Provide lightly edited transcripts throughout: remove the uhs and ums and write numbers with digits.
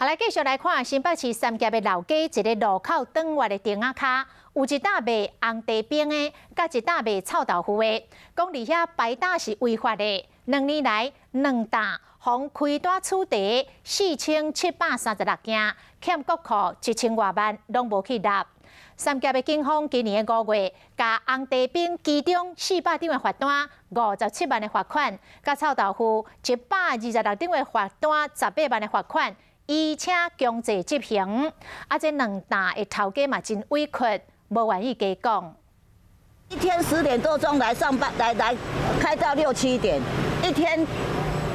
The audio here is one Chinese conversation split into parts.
好来，继续来看新北市三峡的老街一个路口转弯的顶仔卡，有一搭卖红茶冰的，甲一搭卖臭豆腐的。讲伫遐摆搭是违法的。2年来，两搭互开单处地4736件，欠国库1000多万，拢无去纳。三峡的警方今年的5月，甲红茶冰其中400张的罚单，57万的罚款；甲臭豆腐126张的罚单，18万的罚款。而且强制执行，这两大的头家嘛真委屈，无愿意加讲。一天10点多钟来上班，来开到6、7点，一天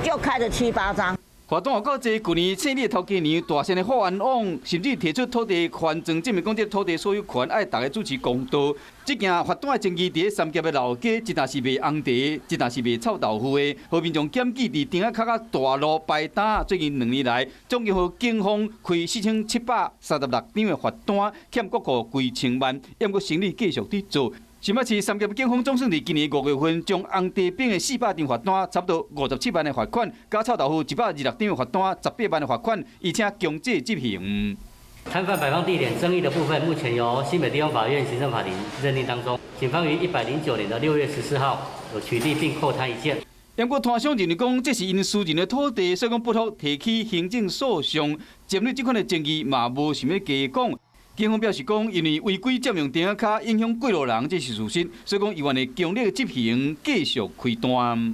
就开了7、8张。罚单有够济，去年胜利头家年大声的法案网，甚至提出土地权证，证明讲这土地所有权爱大家主持公道。这件罚单的争议伫三峡的老街，一搭是卖红茶，一搭是卖臭豆腐的。和民众检举伫顶仔卡大路摆单，最近2年来，总共予警方开4736张的罚单，欠国库几千万，也过生意继续伫做。新北市三峡警方总算伫今年5月份，将红茶冰的400张罚单，差不多57万的罚款，加臭豆腐126张的罚单，18万的罚款，而且强制执行。摊贩摆放地点争议的部分，目前由新北地方法院行政法庭认定当中。警方于109年的6月14号有取缔并扣摊一件。不过，摊商认为讲这是因私人的土地，所以讲不妥提起行政诉讼。针对这款的争议，嘛无想要加讲。警方表示讲，因为违规占用顶仔卡影响过路人，这是事实，所以讲伊愿意强力执行，继续开单。